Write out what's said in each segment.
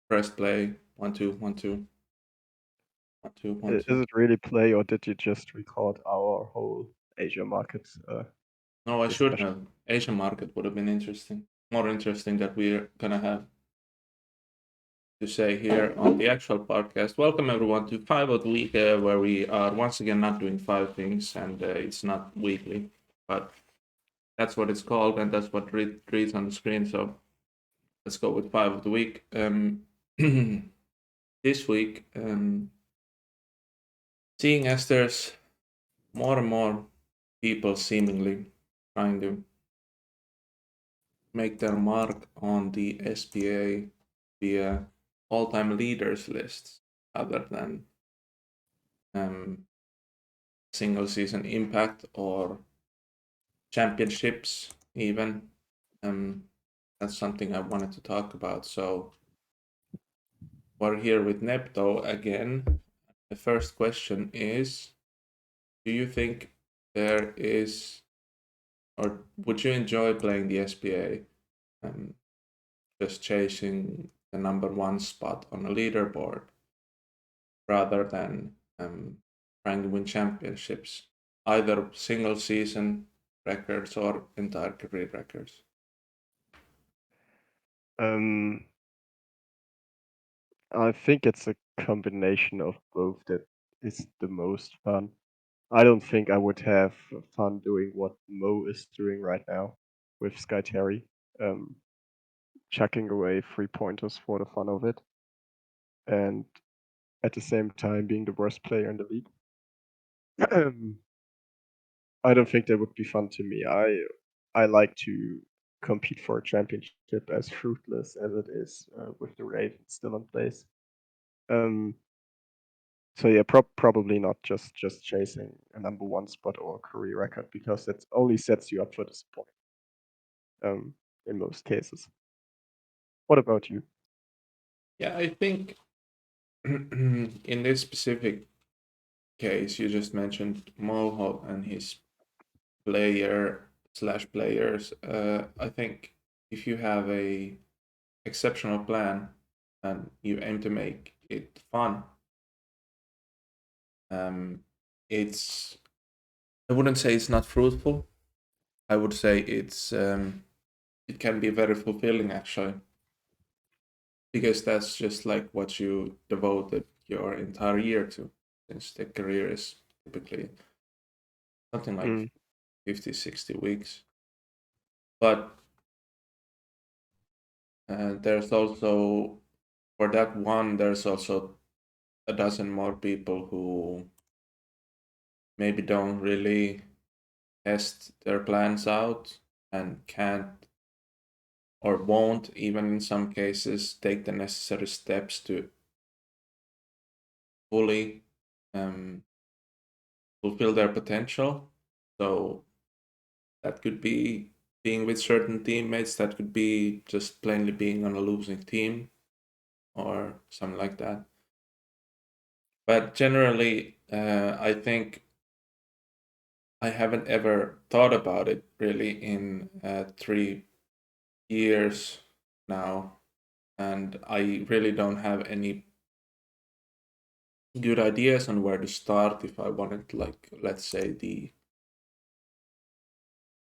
Press play. 1 2 1 2 1 2 1 Is 2. it really play, or did you just record our whole Asia market No, I should discussion? have. Asian market would have been interesting. More interesting that we're gonna have to say here on the actual podcast. Welcome everyone to Five of the Week, where we are once again not doing five things, and it's not weekly, but that's what it's called, and that's what reads on the screen. So let's go with Five of the Week. This week, seeing as there's more and more people seemingly trying to make their mark on the SPA via all-time leaders lists other than um, single season impact or championships even. That's something I wanted to talk about. So we're here with Nepto again. The first question is, do you think there is, or would you enjoy playing the SPA, just chasing the number one spot on a leaderboard rather than trying to win championships, either single season records or entire career records? Um, I think it's a combination of both that is the most fun. I don't think I would have fun doing what Mo is doing right now with Sky Terry, um, chucking away 3 pointers for the fun of it, and at the same time being the worst player in the league. I don't think that would be fun to me. I like to compete for a championship, as fruitless as it is with the Ravens still in place. Um, so yeah, probably not just chasing a number one spot or a career record, because that only sets you up for disappointment in most cases. What about you? Yeah, I think in this specific case, you just mentioned Moho and his player slash players. I think if you have a exceptional plan and you aim to make it fun, it's I wouldn't say it's not fruitful. I would say it can be very fulfilling actually, because that's just like what you devoted your entire year to, since the career is typically something like Mm, 50, 60 weeks. But there's also, for that one, there's also a dozen more people who maybe don't really test their plans out and can't or won't, even in some cases, take the necessary steps to fully um, fulfill their potential. So that could be being with certain teammates, that could be just plainly being on a losing team or something like that. But generally, I think I haven't ever thought about it really in 3 years now, and I really don't have any good ideas on where to start if I wanted, like, let's say, the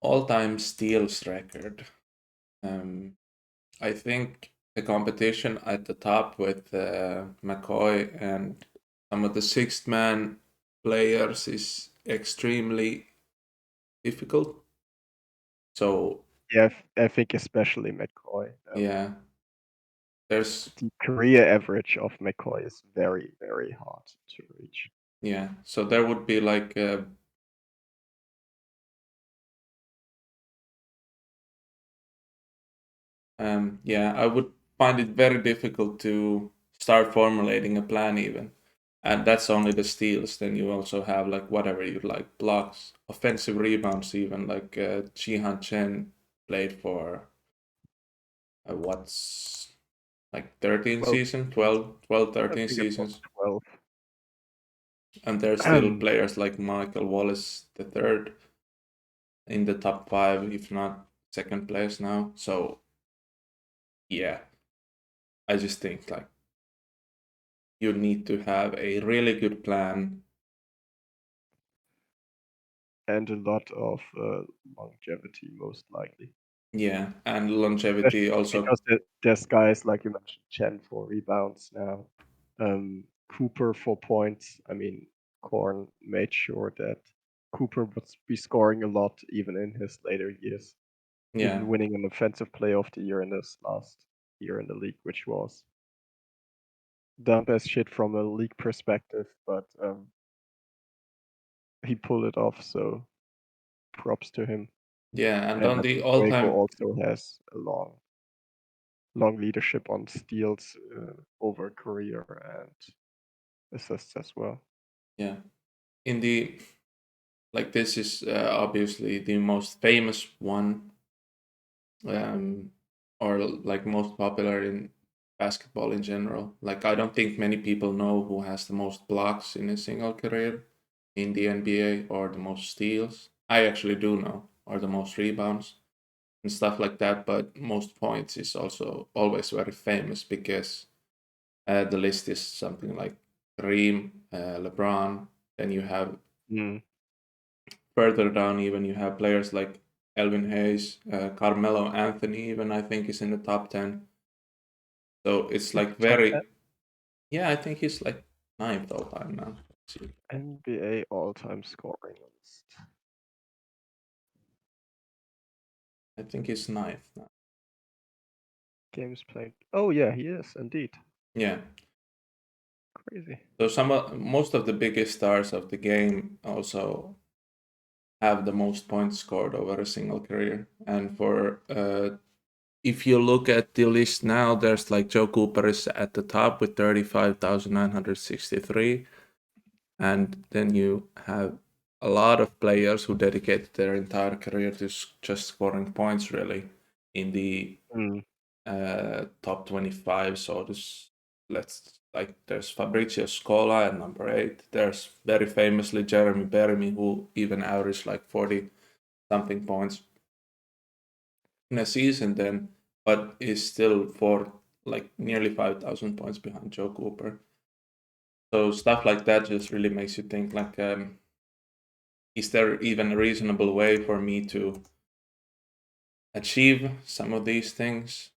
all-time steals record. Um, I think the competition at the top with McCoy and some of the sixth man players is extremely difficult. So yeah, I think especially McCoy. yeah, there's The career average of McCoy is very hard to reach. yeah. So there would be like yeah, I would find it very difficult to start formulating a plan even. And that's only the steals. Then you also have like whatever you like, blocks, offensive rebounds, even like Jihan Chen played for what's like 13 12 season, seasons. 12, I 13 think it was seasons. 12. And there's still players like Michael Wallace the third in the top five, if not second place now. So yeah, I just think like you need to have a really good plan. And a lot of longevity, most likely. Yeah, and longevity Especially also. because there's guys like you mentioned, Chen for rebounds now, Cooper for points. I mean, Korn made sure that Cooper would be scoring a lot even in his later years, Yeah, even winning an offensive player of the year in his last year in the league, which was dumb as shit from a league perspective, but he pulled it off, so props to him. yeah, and And on I the think Fuego all-time. also has a long leadership on steals over career and assists as well. Yeah, in the like this is obviously the most famous one, um, or like most popular in basketball in general. Like I don't think many people know who has the most blocks in a single career in the NBA or the most steals. I actually do know, or the most rebounds and stuff like that. But most points is also always very famous because the list is something like Kareem, LeBron. Then you have Mm. further down, even you have players like Elvin Hayes, Carmelo Anthony, even I think is in the top 10. So it's In like the top 10 very, yeah, I think he's like ninth all time now. Let's see. NBA all-time scoring list. I think he's ninth now. Games played. Oh yeah, he is indeed. Yeah. Crazy. So most of the biggest stars of the game also have the most points scored over a single career. And for if you look at the list now, there's like Joe Cooper is at the top with 35,963. And then you have a lot of players who dedicated their entire career to just scoring points, really, in the Mm. top 25. So this, let's like, there's Fabrizio Scola at number 8. There's very famously Jeremy Beremy, who even averaged like 40 something points in a season then, but is still for like nearly 5,000 points behind Joe Cooper. So stuff like that just really makes you think like, is there even a reasonable way for me to achieve some of these things?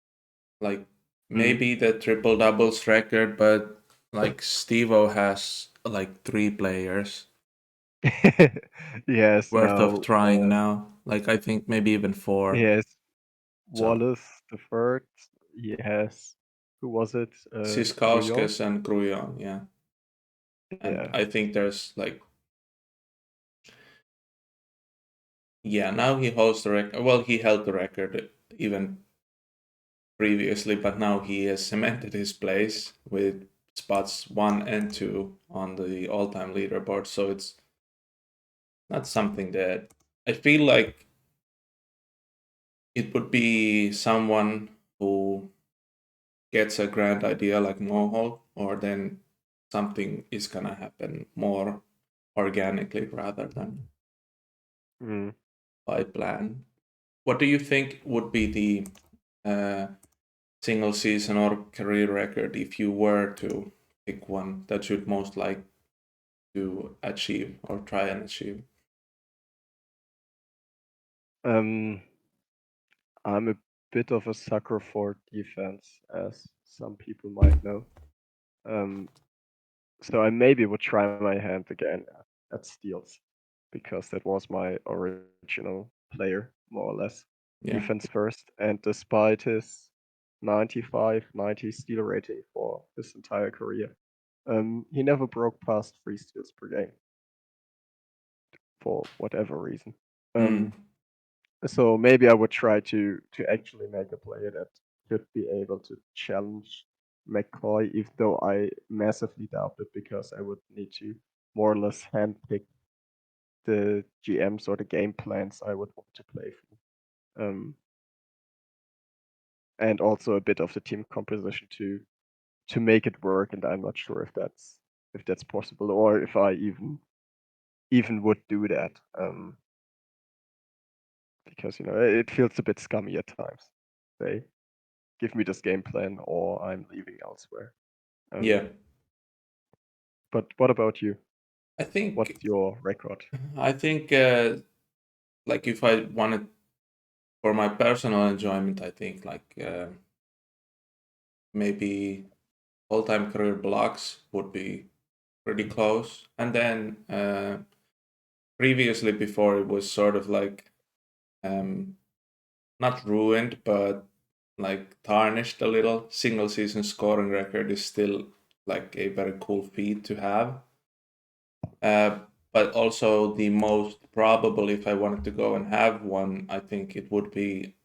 Like Mm. maybe the triple doubles record, but like Stevo has like 3 players He has worth of now trying now. Like I think maybe even he 4. has So Wallace the third. He has who was it? Grullon? Siskauskas and Grujon, yeah. And Yeah. I think there's like, yeah, now he holds the record. Well, he held the record even previously, but now he has cemented his place with spots 1 and 2 on the all-time leaderboard. So it's not something that I feel like it would be someone who gets a grand idea like Mohawk, or then something is gonna happen more organically rather than Mm. by plan. What do you think would be the uh, single season or career record if you were to pick one that you'd most like to achieve or try and achieve? Um, I'm a bit of a sucker for defense, as some people might know. Um, so I maybe would try my hand again at steals, because that was my original player, more or less. Yeah. Defense first, and despite his 95, 90 steal rating for his entire career, he never broke past 3 steals per game for whatever reason. Mm. Um, so maybe I would try to actually make a player that could be able to challenge McCoy, even though I massively doubt it because I would need to more or less handpick the GMs or the game plans I would want to play for. And also a bit of the team composition to make it work, and I'm not sure if that's possible or if I even would do that. Because it feels a bit scummy at times. Say. give me this game plan or I'm leaving elsewhere. Yeah, But what about you? I think What's your record? I think like if I wanted for my personal enjoyment, I think like maybe all-time career blocks would be pretty close, and then previously before it was sort of like um, not ruined, but like tarnished a little. Single season scoring record is still like a very cool feat to have. Uh, but also the most probable, if I wanted to go and have one, I think it would be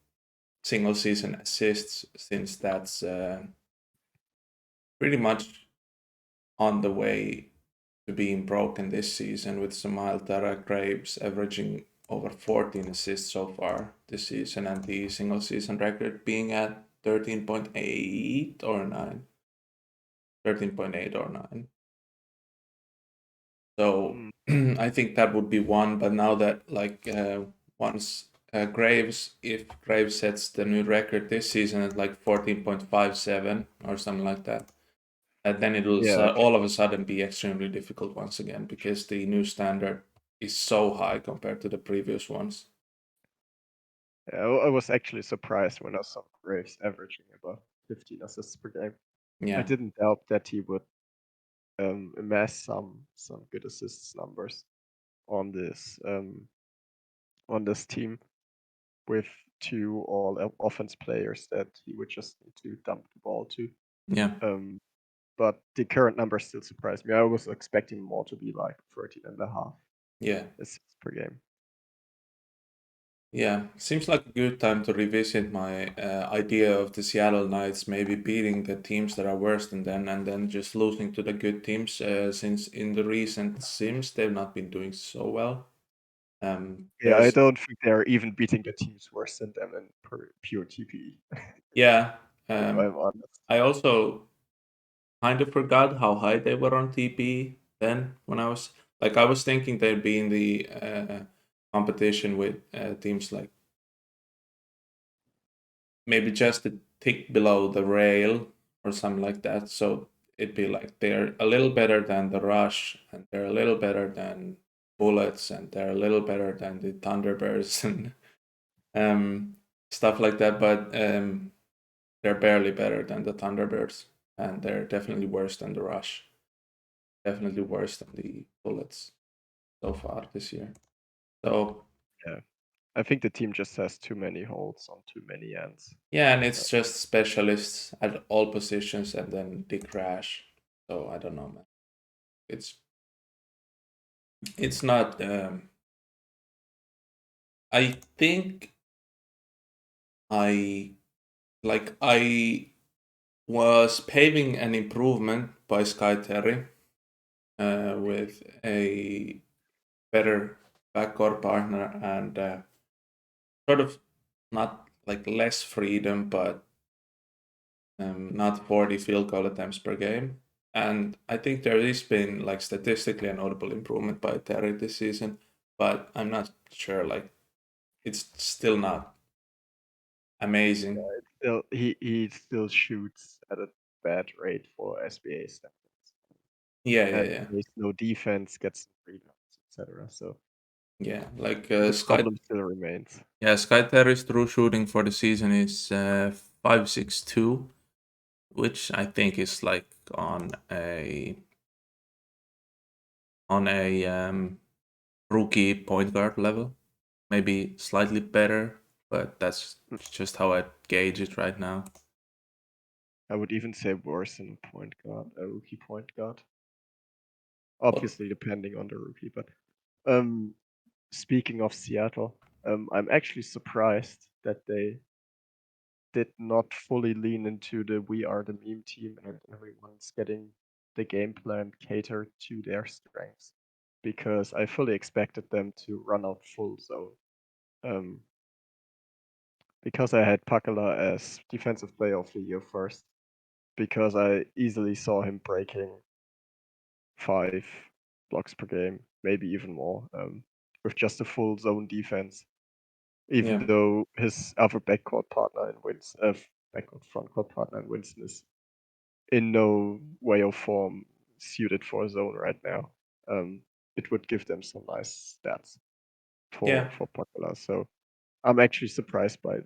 single season assists, since that's pretty much on the way to being broken this season, with Samuel Tara Graves averaging over 14 assists so far this season, and the single season record being at 13.8 or 9. 13.8 or 9. So Mm, I think that would be one. But now that like once Graves, if Graves sets the new record this season at like 14.57 or something like that, then it will yeah, all of a sudden be extremely difficult once again, because the new standard is so high compared to the previous ones. I was actually surprised when I saw Graves averaging about 15 assists per game. I Yeah, didn't doubt that he would amass some good assists numbers on this team with two offense players that he would just need to dump the ball to. yeah, Um, but the current numbers still surprise me. I was expecting more to be like 13 and a half yeah. assists per game. Yeah, seems like a good time to revisit my idea of the Seattle Knights maybe beating the teams that are worse than them, and then just losing to the good teams, since in the recent Sims they've not been doing so well. Yeah, I There's don't think they're even beating the teams worse than them in pure TPE, Yeah, if um, I'm honest. I also kind of forgot how high they were on TP then, when I was thinking they'd be in the competition with teams like maybe just a tick below the rail or something like that. So it'd be like they're a little better than the Rush, and they're a little better than Bullets, and they're a little better than the Thunderbirds and um, stuff like that. But they're barely better than the Thunderbirds, and they're definitely worse than the Rush. Definitely worse than the Bullets so far this year. So Yeah. I think the team just has too many holes on too many ends. yeah, and Uh, it's just specialists at all positions, and then they crash. So I don't know, man. It's it's not. I think I I was paving an improvement by Sky Terry with a better backcourt partner, and sort of not like less freedom, but not 40 field goal attempts per game. And I think there has been like statistically a notable improvement by Terry this season, but I'm not sure. Like it's still not amazing. Still, he still shoots at a bad rate for SBA standards, Yeah, yeah, and yeah, plays no defense, gets rebounds, etc. So yeah. Like the Sky, problem still remains. yeah, Sky Terry's true shooting for the season is 5.62, which I think is like on a rookie point guard level, maybe slightly better, but that's Mm, just how I gauge it right now. I would even say worse than a point guard, a rookie point guard. What? Obviously, depending on the rookie. But um, speaking of Seattle, I'm actually surprised that they did not fully lean into the "we are the meme team" and everyone's getting the game plan catered to their strengths, because I fully expected them to run out full zone. Um, because I had Pakala as defensive player of the year first, because I easily saw him breaking 5 blocks per game, maybe even more, with just a full zone defense. Even Yeah, though his other backcourt partner in wins backcourt frontcourt partner, and Winston is in no way or form suited for a zone right now. Um, it would give them some nice stats Yeah, for Popular. So I'm actually surprised by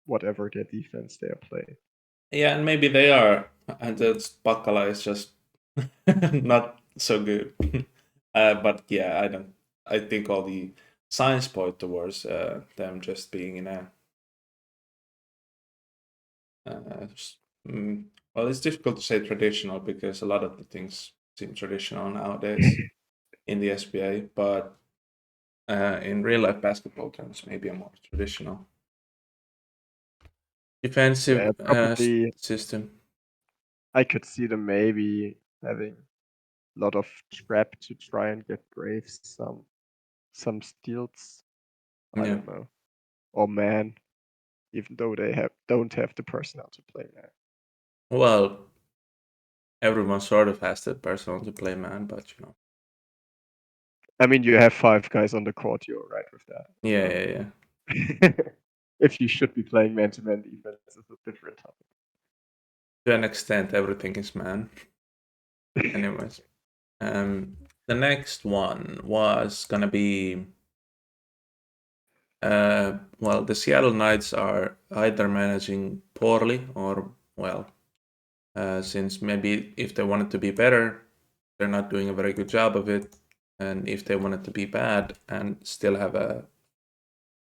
whatever their defense they are playing. yeah, and maybe they are, and that's Bacala is just not so good. But yeah, I don't. I think all the signs point towards them just being in a. S- mm, well, it's difficult to say traditional because a lot of the things seem traditional nowadays in the SBA, but in real life basketball terms, maybe a more traditional Yeah, defensive probably system. I could see them maybe having a lot of trap to try and get Graves some steals. I Yeah. don't know. Or man, even though they don't have the personnel to play man. Well, everyone sort of has that person to play man, but you know. I mean, you have 5 guys on the court. You're right with that. Yeah, yeah, yeah. If you should be playing man-to-man defense, is a different To an extent, everything is man. topic. Anyways, the next one was gonna be well, the Seattle Knights are either managing poorly or well, since maybe if they wanted to be better, they're not doing a very good job of it, and if they wanted to be bad and still have a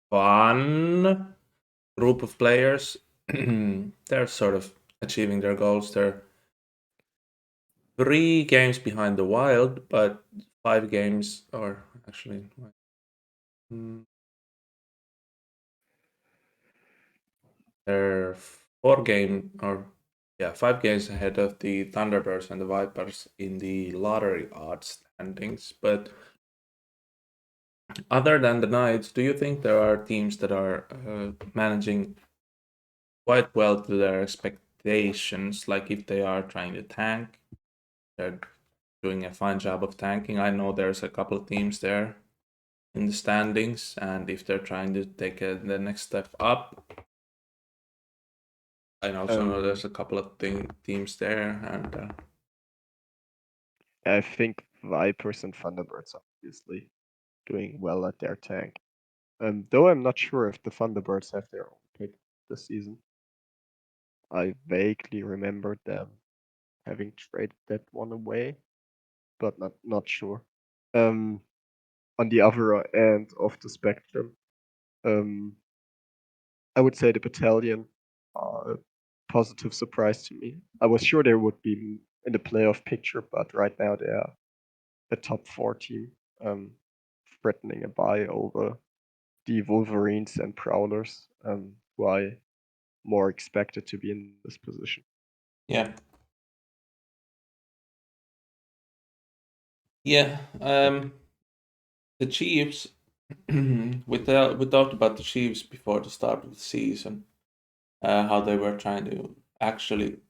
fun group of players, they're sort of achieving their goals. They're 3 games behind the Wild, but 5 games, or actually, mm, they're 4 game or yeah, 5 games ahead of the Thunderbirds and the Vipers in the lottery odds standings. But other than the Knights, do you think there are teams that are managing quite well to their expectations? Like if they are trying to tank, they're doing a fine job of tanking. I know there's a couple of teams there in the standings, and if they're trying to take the next step up, I also know Um, there's a couple of teams there, and I think Vipers and Thunderbirds are obviously doing well at their tank. Though I'm not sure if the Thunderbirds have their own pick this season. I vaguely remembered them having traded that one away, but not sure. Um, on the other end of the spectrum, um, I would say the Battalion are a positive surprise to me. I was sure they would be in the playoff picture, but right now they are a top 4 team, um, threatening a bye over the Wolverines and Prowlers, who I more expected to be in this position. yeah, yeah. The Chiefs. We talked about the Chiefs before the start of the season, how they were trying to actually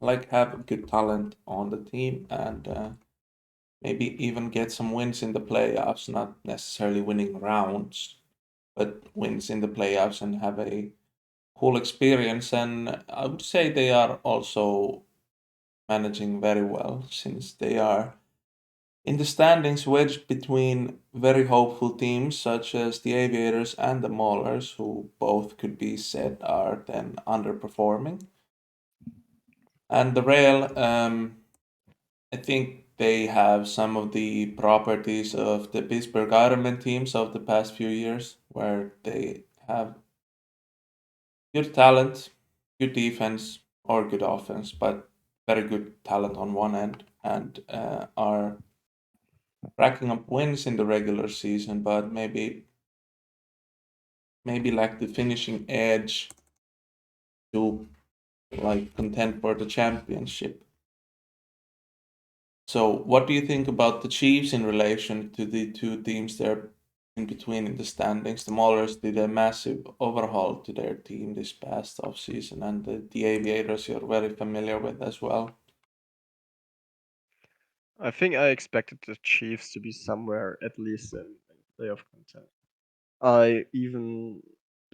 like have good talent on the team and maybe even get some wins in the playoffs, not necessarily winning rounds, but wins in the playoffs and have a cool experience. And I would say they are also managing very well since they are in the standings wedged between very hopeful teams such as the Aviators and the Maulers, who both could be said are then underperforming. And the Rail, I think they have some of the properties of the Pittsburgh Ironmen teams of the past few years, where they have good talent, good defense, or good offense, but very good talent on one end, and are racking up wins in the regular season, but maybe lack the finishing edge to like contend for the championship. So, what do you think about the Chiefs in relation to the two teams there in between in the standings? The Maulers did a massive overhaul to their team this past offseason, and the Aviators you're very familiar with as well. I think I expected the Chiefs to be somewhere at least in playoff content. I even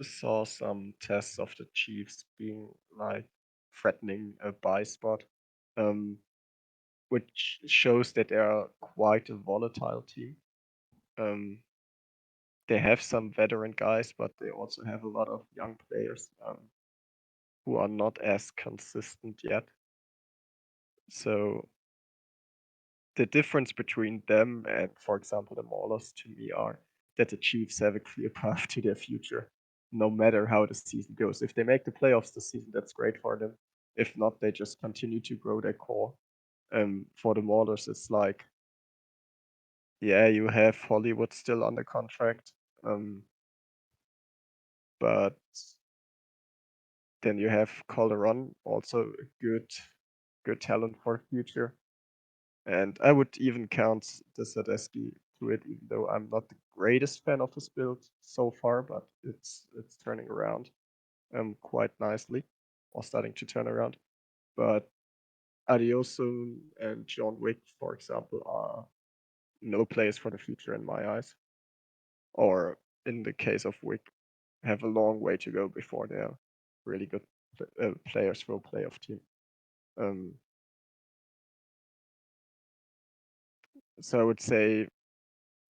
saw some tests of the Chiefs being like threatening a buy spot, um, which shows that they are quite a volatile team. Um, they have some veteran guys, but they also have a lot of young players who are not as consistent yet. So the difference between them and, for example, the Maulers to me are that the Chiefs have a clear path to their future, no matter how the season goes. If they make the playoffs this season, that's great for them. If not, they just continue to grow their core. For the Maulers, it's like, yeah, you have Hollywood still under contract, but then you have Calderon, also a good talent for the future. And I would even count the Sadesky to it, even though I'm not the greatest fan of his build so far, but it's turning around quite nicely, or starting to turn around. But Adiosun and John Wick, for example, are no players for the future in my eyes. Or in the case of Wick, have a long way to go before they're really good players for a playoff team. Um, so I would say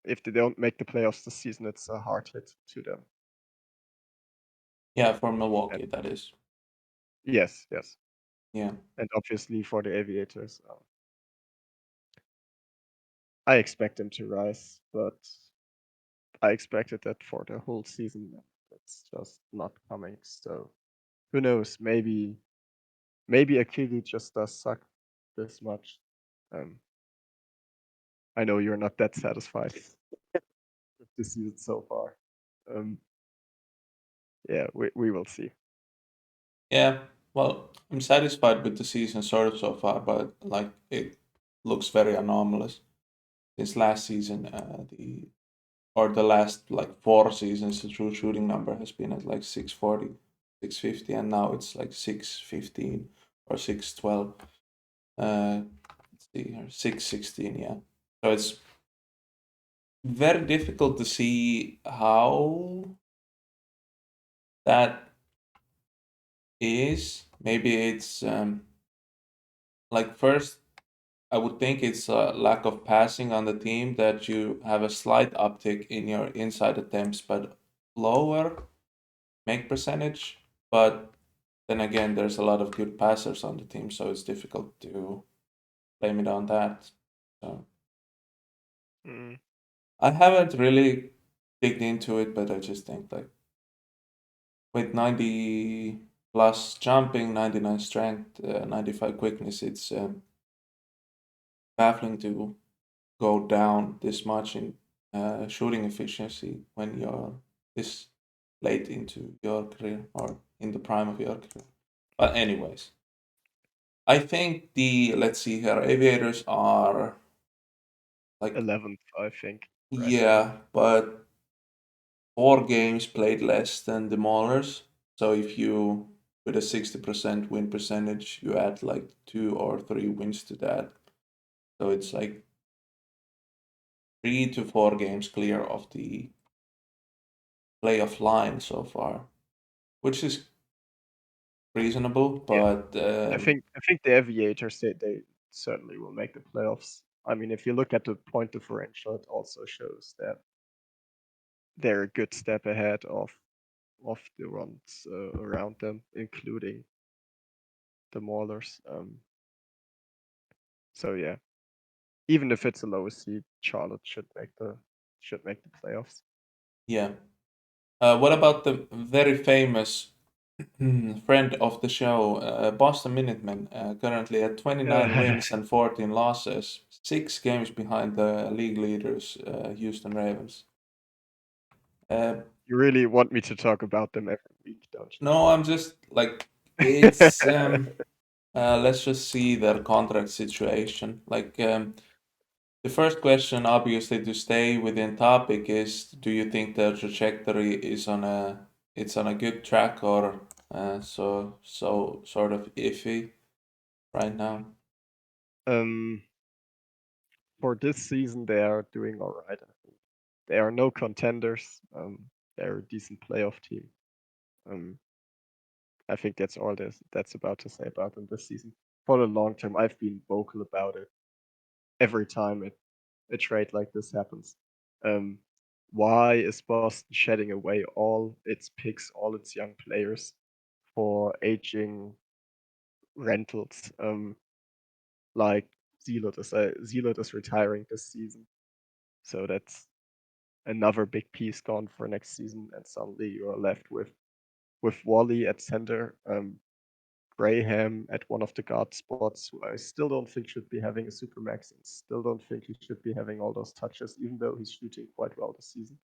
if they don't make the playoffs this season, it's a hard hit to them. Yeah, for And Milwaukee, that is. yes, yes, Yeah. and obviously for the Aviators, I expect them to rise, but I expected that for the whole season. That's just not coming. So who knows? Maybe Akili just does suck this much. Um, I know you're not that satisfied with the season so far. Um, yeah, we will see. Yeah. Well, I'm satisfied with the season sort of so far, but like it looks very anomalous. This last season, the last like 4 seasons, the true shooting number has been at like 640, 650, and now it's like 615 or 612. Let's see here, 616, yeah. So it's very difficult to see how that is. Maybe it's like first, I would think it's a lack of passing on the team that you have a slight uptick in your inside attempts, but lower make percentage. But then again, there's a lot of good passers on the team, so it's difficult to blame it on that. So Mm. I haven't really digged into it, but I just think like with 90 plus jumping, 99 strength, 95 quickness, it's baffling to go down this much in shooting efficiency when you're this late into your career or in the prime of your career. But anyways, I think the let's see here, aviators are like 11th, I think, right now. yeah, but 4 games played less than the Maulers. So if you with a 60% win percentage, you add like 2 or 3 wins to that. So it's like 3 to 4 games clear of the playoff line so far, which is reasonable. Yeah, But I think the Aviators they certainly will make the playoffs. I mean, if you look at the point differential, it also shows that they're a good step ahead of the ones around them, including the Maulers. So yeah, even if it's a lower seed, Charlotte should make the playoffs. yeah, what about the very famous friend of the show, Boston Minutemen, currently at 29 wins and 14 losses, 6 games behind the league leaders, Houston Ravens. Uh, You really want me to talk about them every week, don't no, I'm just like it's. Let's just see their contract situation. Like the first question, obviously, to stay within topic is: do you think their trajectory is on a good track or so sort of iffy right now? um, for this season, they are doing all right. I think they are no contenders. They're a decent playoff team. Um, I think that's all that's about to say about them this season. For the long term, I've been vocal about it every time a trade like this happens. Um, why is Boston shedding away all its picks, all its young players for aging rentals? Like Zealot is retiring this season, so that's another big piece gone for next season, and suddenly you are left with Wally at center, Graham at one of the guard spots, who I still don't think should be having a supermax, and still don't think he should be having all those touches, even though he's shooting quite well this season.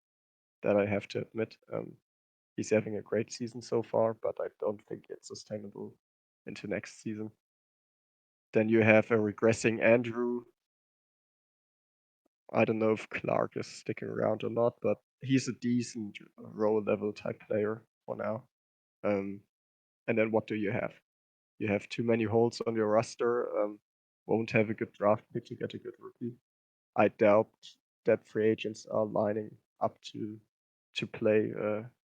That I have to admit. He's having a great season so far, but I don't think it's sustainable into next season. Then you have a regressing Andrew. I don't know if Clark is sticking around or not, but he's a decent role level type player for now. Um, and then what do you have? You have too many holes on your roster. Won't have a good draft pick to get a good rookie. I doubt that free agents are lining up to play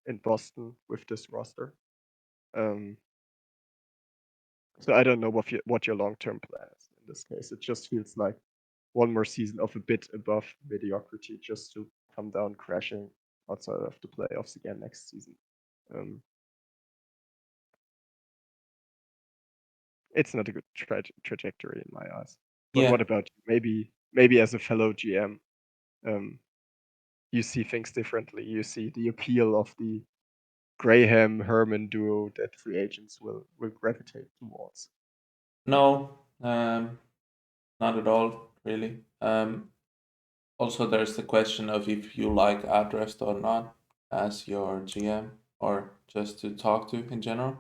in Boston with this roster. Um, so I don't know what your long term plan is in this case. It just feels like one more season of a bit above mediocrity just to come down crashing outside of the playoffs again next season. Um, it's not a good trajectory in my eyes. But Yeah. what about you? Maybe as a fellow GM, um, you see things differently. You see the appeal of the Graham Herman duo that free agents will gravitate towards. No, not at all, really. Also, there's the question of if you like addressed or not as your GM or just to talk to in general.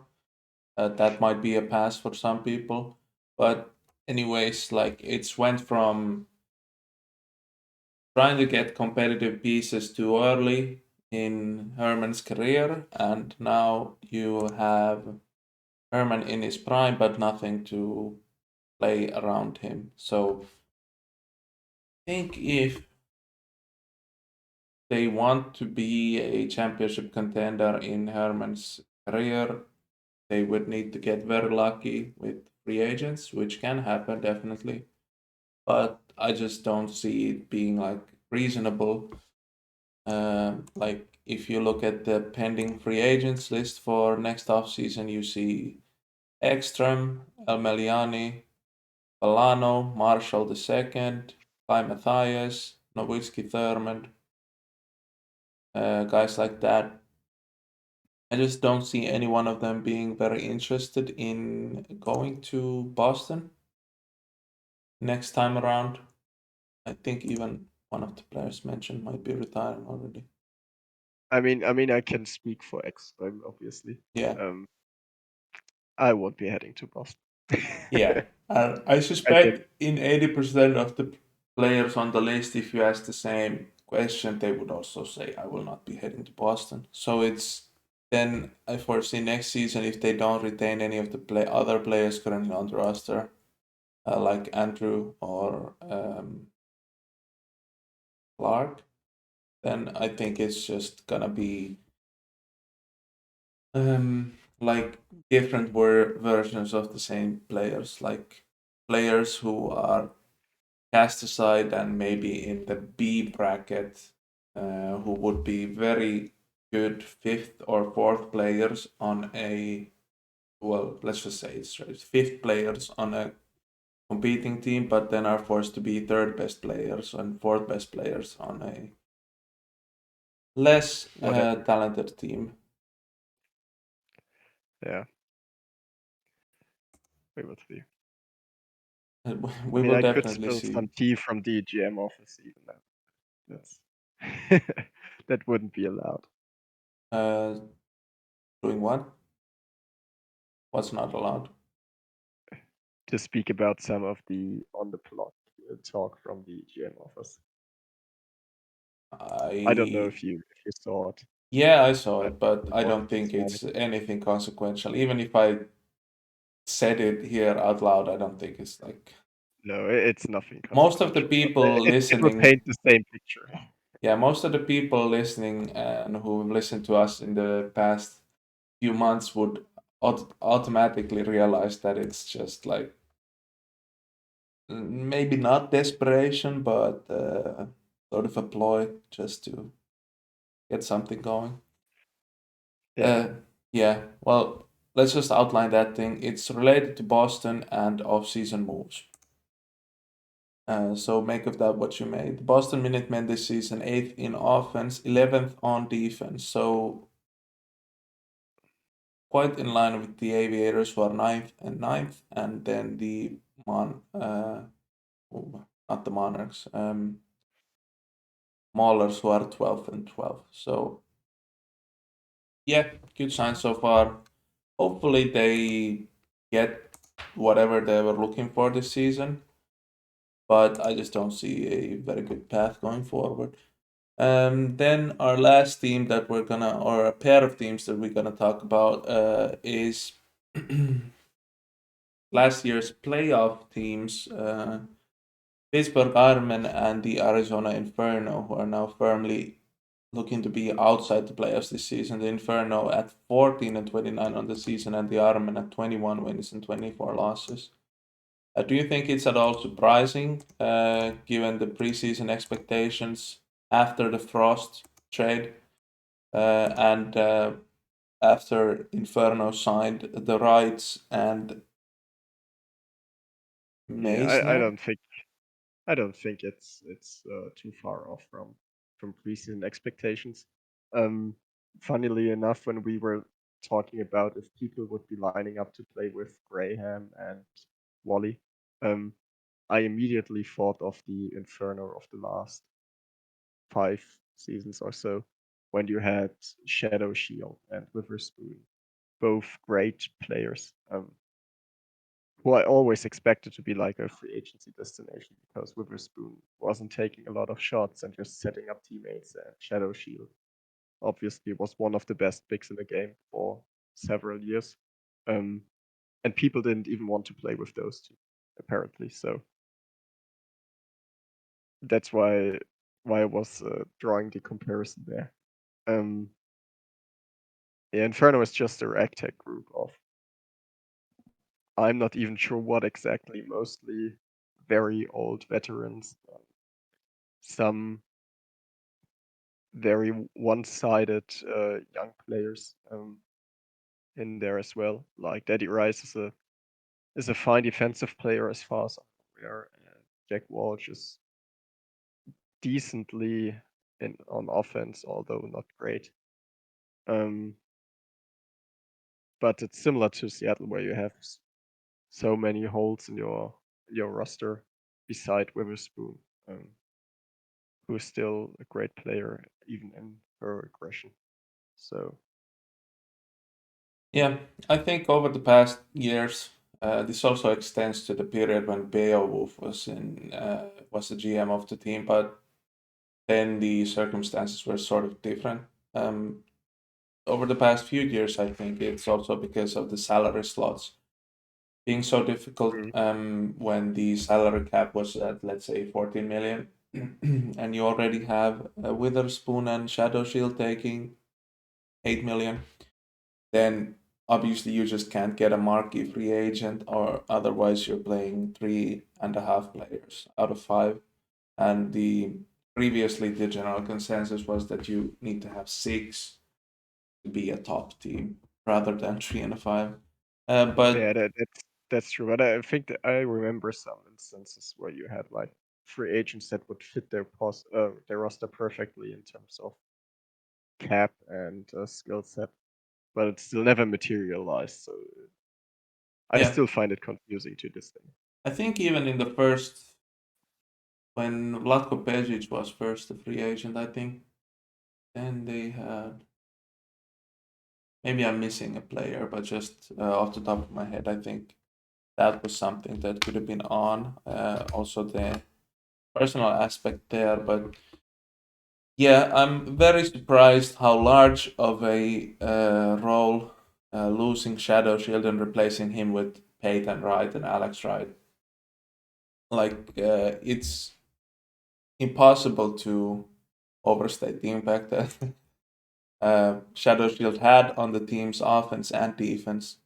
That might be a pass for some people, but anyways, like it's went from trying to get competitive pieces too early in Herman's career, and now you have Herman in his prime, but nothing to play around him. So I think if they want to be a championship contender in Herman's career, they would need to get very lucky with free agents, which can happen definitely. But I just don't see it being like reasonable. Like if you look at the pending free agents list for next offseason, you see Ekstrom, Elmeliani, Valano, Marshall II, Kai Matthias, Nowitzki Thurmond, guys like that. I just don't see any one of them being very interested in going to Boston next time around. I think even one of the players mentioned might be retiring already. I can speak for Extreme, obviously. Yeah, Um, I won't be heading to Boston. yeah. I I think suspect in 80% of the players on the list, if you ask the same question, they would also say, I will not be heading to Boston. So it's then I foresee next season if they don't retain any of the other players currently on the roster, like Andrew or Clark, then I think it's just gonna be like different versions of the same players, like players who are cast aside and maybe in the B bracket, who would be very good fifth or fourth players on a well, let's just say it's right, fifth players on a competing team, but then are forced to be third best players and fourth best players on a less whatever. talented team. Yeah, we will see. We will I could definitely spill see. some tea from the GM office even now. That's that wouldn't be allowed. Uh, doing what? What's not allowed? To speak about some of the on the plot talk from the GM office. I don't know I if you saw it. Yeah, I saw it, but The I talk don't this think morning. it's anything consequential. Even if I said it here out loud, I don't think it's like No, it's nothing most of the consequential. But people it will paint listening. the same picture. Yeah, most of the people listening and who listened to us in the past few months would automatically realize that it's just like maybe not desperation, but sort of a ploy just to get something going. Yeah, Uh, yeah, well, let's just outline that thing. It's related to Boston and off-season moves. So make of that what you may. The Boston Minutemen this season, eighth in offense, 11th on defense. So quite in line with the Aviators who are ninth, and then the not the Monarchs, Maulers who are 12th and 12th. So yeah, good sign so far. Hopefully they get whatever they were looking for this season, but I just don't see a very good path going forward. Then our last team that we're gonna, or a pair of teams that we're gonna talk about, is last year's playoff teams, Pittsburgh Ironmen and the Arizona Inferno, who are now firmly looking to be outside the playoffs this season. The Inferno at 14 and 29 on the season, and the Ironmen at 21 wins and 24 losses. Do you think it's at all surprising, given the preseason expectations after the Frost trade, and after Inferno signed the rights and yeah. I Meisner? don't think it's too far off from preseason expectations. Um, Funnily enough, when we were talking about if people would be lining up to play with Graham and Wally, um, I immediately thought of the Inferno of the last 5 seasons or so, when you had Shadow Shield and Witherspoon, both great players. Who I always expected to be like a free agency destination because Witherspoon wasn't taking a lot of shots and just setting up teammates. And Shadow Shield obviously was one of the best picks in the game for several years. Um, and people didn't even want to play with those two, apparently. So that's why I was drawing the comparison there. Um, yeah, Inferno is just a ragtag group of I'm not even sure what exactly, mostly very old veterans, some very one-sided young players in there as well. Like Daddy Rice is a fine defensive player as far as I'm aware. Jack Walsh is decently in on offense, although not great. Um, but it's similar to Seattle, where you have so many holes in your roster beside Witherspoon, who is still a great player even in her aggression. So Yeah, I think over the past years, this also extends to the period when Beowulf was the GM of the team, but then the circumstances were sort of different. Um, Over the past few years, I think it's also because of the salary slots being so difficult. mm, When the salary cap was at, let's say, 14 million, and you already have Witherspoon and Shadow Shield taking 8 million, then obviously you just can't get a marquee free agent, or otherwise you're playing 3.5 players out of 5. And previously the general consensus was that you need to have 6 to be a top team rather than 3 and a 5. yeah, But that's true. But I think that I remember some instances where you had like free agents that would fit their roster perfectly in terms of cap and skill set, but it still never materialized. So I yeah, still find it confusing to this day. I think even in the first, when Vlatko Pejic was first a free agent, I think then they had, maybe I'm missing a player, but just off the top of my head, I think that was something that could have been on. Also the personal aspect there, but yeah, I'm very surprised how large of a role losing Shadow Shield and replacing him with Peyton Wright and Alex Wright. Like, it's impossible to overstate the impact that Shadow Shield had on the team's offense and defense,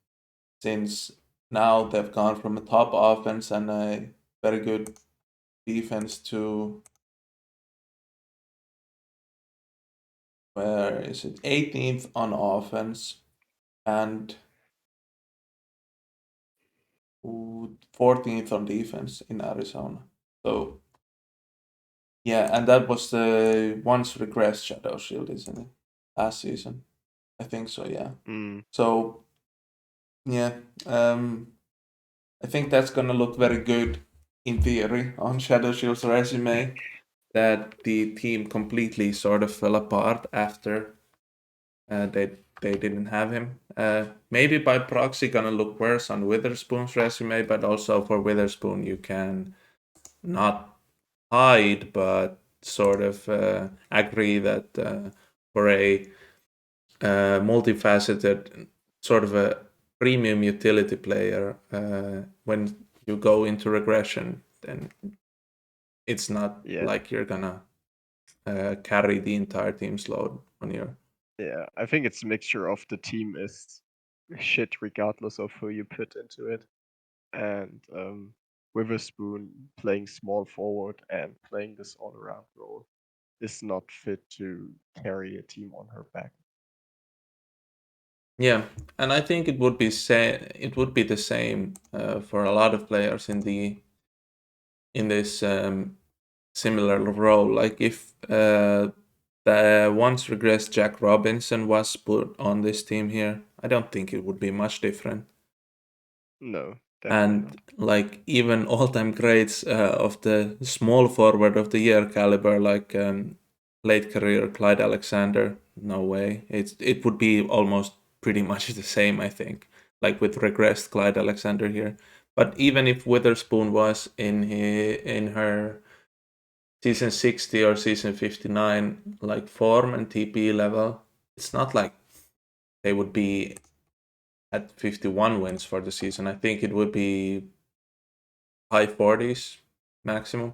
since now they've gone from a top offense and a very good defense to, where is it, 18th on offense and 14th on defense in Arizona. So yeah, and that was the once regressed Shadow Shield, isn't it? Last season, I think so. Yeah. Mm. So yeah, I think that's gonna look very good in theory on Shadow Shield's resume. That the team completely sort of fell apart after they didn't have him. Maybe by proxy gonna look worse on Witherspoon's resume, but also for Witherspoon you can not hide, but sort of agree that for a multifaceted sort of a premium utility player, when you go into regression, then it's not Yeah, like you're gonna carry the entire team's load on your. yeah. I think it's a mixture of the team is shit regardless of who you put into it, and Witherspoon playing small forward and playing this all-around role is not fit to carry a team on her back. Yeah, and I think it would be the same for a lot of players in this similar role. Like if the once regressed Jack Robinson was put on this team here, I don't think it would be much different. No, definitely And not. like even all-time greats of the small forward of the year caliber, like late career Clyde Alexander, no way. It would be almost pretty much the same, I think, like with regressed Clyde Alexander here. But even if Witherspoon was in her season 60 or season 59 like form and TP level, it's not like they would be at 51 wins for the season. I think it would be high 40s maximum,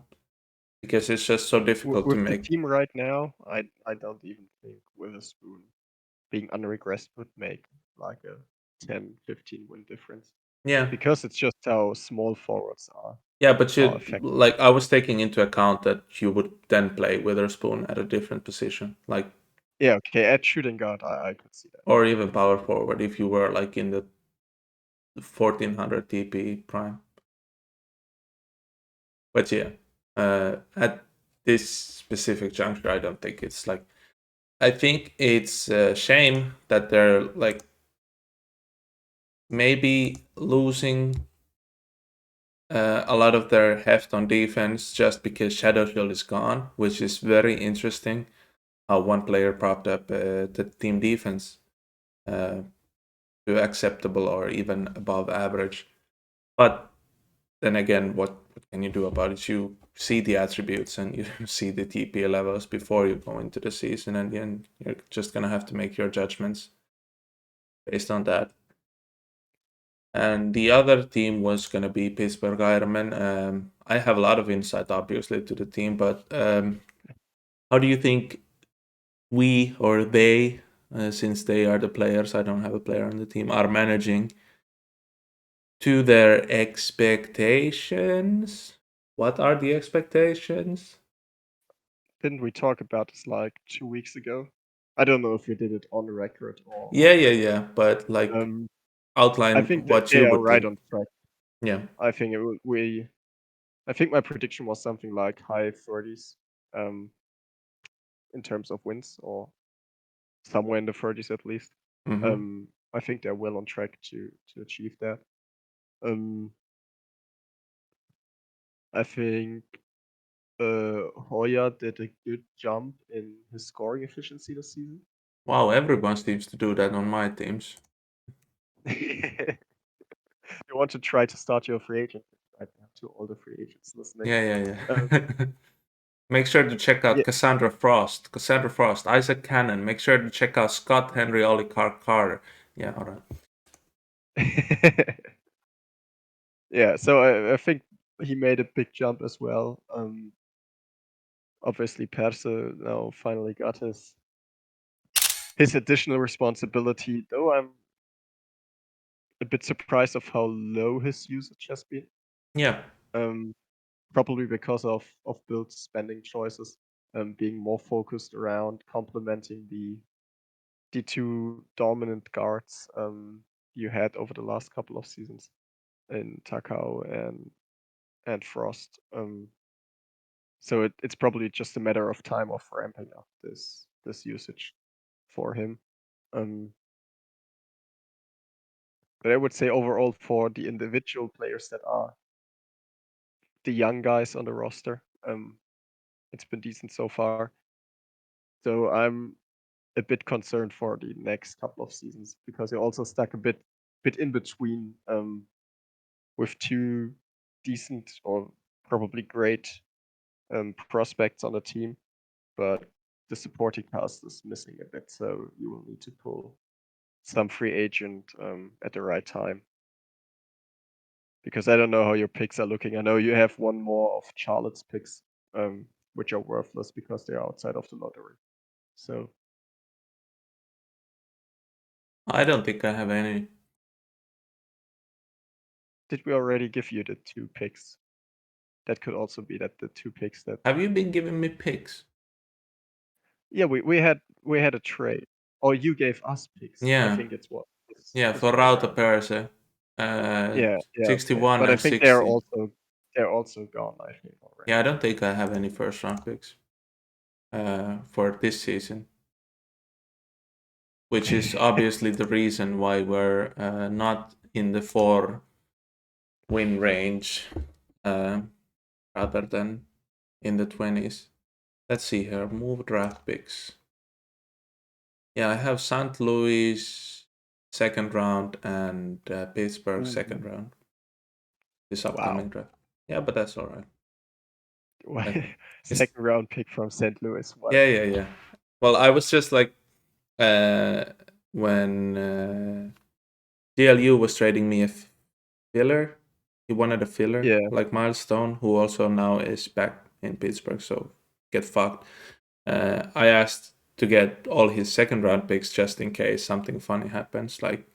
because it's just so difficult to With the make. team right now, I don't even think Witherspoon being unregressed would make like a 10-15 win difference Yeah, because it's just how small forwards yeah, but are you, affected. like, I was taking into account that you would then play Witherspoon at a different position, like, Yeah, okay, at shooting guard, I could see that. or even power forward if you were like in the 1400 TP prime. But yeah, at this specific juncture, I don't think it's like. I think it's a shame that they're like maybe losing a lot of their heft on defense just because Shadow Shield is gone, which is very interesting. How one player propped up the team defense uh, to acceptable or even above average. But then again, what can you do about it? You see the attributes and you see the TP levels before you go into the season, and then you're just gonna have to make your judgments based on that. And the other team was going to be Pittsburgh Ironmen. I have a lot of insight, obviously, to the team, but how do you think we or they, since they are the players, I don't have a player on the team, are managing to their expectations? What are the expectations? Didn't we talk about this like 2 weeks ago? I don't know if we did it on the record or Yeah, off. yeah, yeah. But like, Um, I outline think that what they you are would right think. on track. Yeah. I think I think my prediction was something like high 30s, um, in terms of wins, or somewhere in the 30s at least. Mm-hmm. I think they're well on track to achieve that. Um, I think Hoya did a good jump in his scoring efficiency this season. Wow, everyone seems to do that on my teams. You want to try to start your free agent right now to all the free agents listening. Yeah, yeah, Um, yeah. Make sure to check out yeah. Cassandra Frost, Isaac Cannon. Make sure to check out Scott Henry, Ollie Carter. Yeah, all right. Yeah, so I think he made a big jump as well. Obviously, Perse now finally got his his additional responsibility, though I'm a bit surprised of how low his usage has been. Yeah. Um, Probably because of Bill's spending choices, being more focused around complementing the two dominant guards you had over the last couple of seasons in Takao and Frost. So it's probably just a matter of time of ramping up this usage for him. Um, but I would say overall for the individual players that are the young guys on the roster, it's been decent so far. So I'm a bit concerned for the next couple of seasons because you're also stuck a bit in between with two decent or probably great prospects on the team, but the supporting cast is missing a bit. So you will need to pull some free agent at the right time. Because I don't know how your picks are looking. I know you have one more of Charlotte's picks, which are worthless because they're outside of the lottery. So I don't think I have any. did we already give you the two picks? That could also be that the two picks that. Have you been giving me picks? Yeah, we had a trade, or you gave us picks. I Yeah. think it's what Yeah, this for way Rauta around. Perse. Uh, Yeah, okay. 61 But I and think 60. they're also gone. I think already. Yeah, I don't think I have any first round picks for this season, which is obviously the reason why we're not in the 4-win range uh, rather than in the 20s. Let's see here. Move draft picks. Yeah, I have St. Louis second round and Pittsburgh second Ooh, round this wow. upcoming draft. Yeah, but that's all right. Like, it's Second round pick from St. Louis. What? yeah, yeah, yeah. Well, I was just like uh, when GLU was trading me a filler. He wanted a filler Yeah, like Milestone, who also now is back in Pittsburgh. So get fucked. I asked to get all his second round picks just in case something funny happens. Like